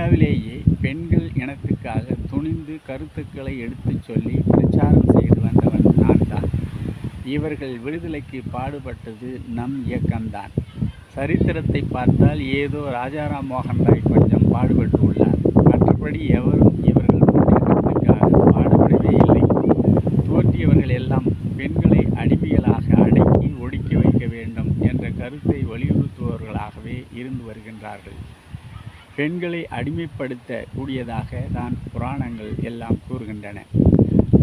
இந்தியாவிலேயே பெண்கள் இனத்துக்காக துணிந்து கருத்துக்களை எடுத்துச் சொல்லி பிரச்சாரம் செய்து வந்தவன் நான் தான். இவர்கள் விடுதலைக்கு பாடுபட்டது நம் இயக்கம்தான். சரித்திரத்தை பார்த்தால் ஏதோ ராஜாராம் மோகன் ராய் கொஞ்சம் பாடுபட்டு உள்ளார். மற்றபடி எவரும் இவர்கள் முன்னேற்றத்துக்காக பாடுபடவே இல்லை. தோற்றியவர்கள் எல்லாம் பெண்களை அடிமைகளாக அடக்கி ஒடுக்கி வைக்க வேண்டும் என்ற கருத்தை வலியுறுத்துபவர்களாகவே இருந்து வருகின்றார்கள். பெண்களை அடிமைப்படுத்த கூடியதாக தான் புராணங்கள் எல்லாம் கூறுகின்றன.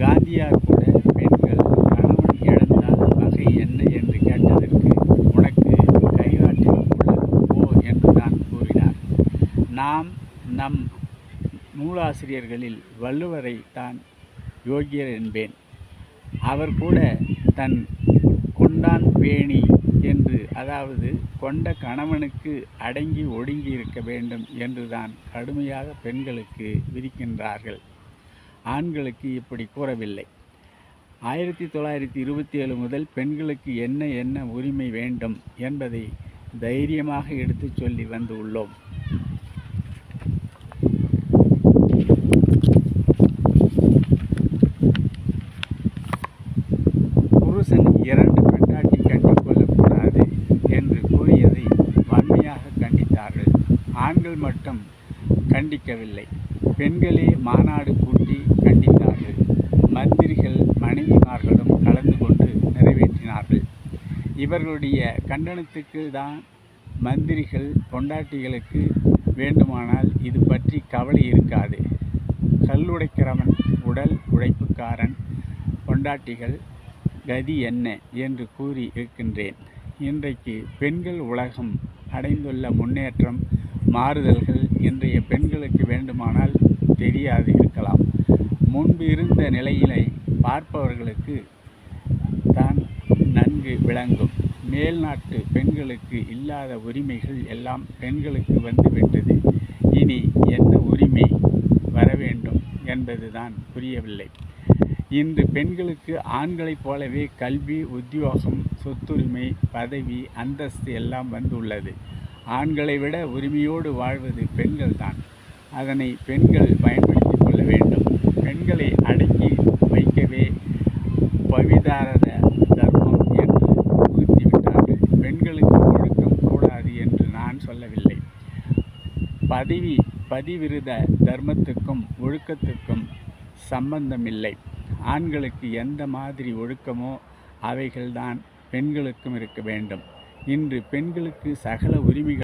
காந்தியார் கூட பெண்கள் கணவன் இழந்தால் வகை என்ன என்று கேட்டதற்கு உனக்கு கைகாட்டில் உள்ளது போ என்று தான் கூறினார். நாம் நம் நூலாசிரியர்களில் வள்ளுவரை தான் யோகியர் என்பேன். அவர் கூட தன் கொண்டான் பேணி என்று, அதாவது கொண்ட கணவனுக்கு அடங்கி ஒடுங்கி இருக்க வேண்டும் என்று தான் கடுமையாக பெண்களுக்கு விதிக்கின்றார்கள். ஆண்களுக்கு இப்படி கூறவில்லை. 1927 முதல் பெண்களுக்கு என்ன உரிமை வேண்டும் என்பதை தைரியமாக எடுத்துச் சொல்லி வந்து உள்ளோம். புருஷன் 2 பெண்டாட்டி கட்டிக்கொள்ளக்கூடாது என்று கூறியதை வன்மையாக கண்டித்தார்கள். ஆண்கள் மட்டும் கண்டிக்கவில்லை, பெண்களே மாநாடு கூட்டி கண்டித்தார்கள். மந்திரிகள் மனைவிமார்களும் கலந்து கொண்டு நிறைவேற்றினார்கள். இவர்களுடைய கண்டனத்துக்கு தான் மந்திரிகள் பொண்டாட்டிகளுக்கு வேண்டுமானால் இது பற்றி கவலை இருக்காது. கல்லுடைக்கிறவன் உடல் உழைப்புக்காரன் பொண்டாட்டிகள் கதி என்ன என்று கூறி இருக்கின்றேன். இன்றைக்கு பெண்கள் உலகம் அடைந்துள்ள முன்னேற்றம் மாறுதல்கள் இன்றைய பெண்களுக்கு வேண்டுமானால் தெரியாது இருக்கலாம். முன்பு இருந்த நிலையினை பார்ப்பவர்களுக்கு தான் நன்கு விளங்கும். மேல்நாட்டு பெண்களுக்கு இல்லாத உரிமைகள் எல்லாம் பெண்களுக்கு வந்துவிட்டது. இனி என்ன உரிமை வர வேண்டும் என்பதுதான் புரியவில்லை. இன்று பெண்களுக்கு ஆண்களைப் போலவே கல்வி, உத்தியோகம், சொத்துரிமை, பதவி, அந்தஸ்து எல்லாம் வந்துள்ளது. ஆண்களை விட உரிமையோடு வாழ்வது பெண்கள் தான். அதனை பெண்கள் பயன்படுத்தி கொள்ள வேண்டும். பெண்களை அடக்கி வைக்கவே பவிதாரத தர்மம் என்று புகுத்திவிட்டார்கள். பெண்களுக்கு ஒழுக்கம் கூடாது என்று நான் சொல்லவில்லை. பதிவிருத தர்மத்துக்கும் ஒழுக்கத்துக்கும் சம்பந்தமில்லை. ஆண்களுக்கு எந்த மாதிரி ஒழுக்கமோ அவைகள்தான் பெண்களுக்கும் இருக்க வேண்டும். இன்று பெண்களுக்கு சகல உரிமைகள்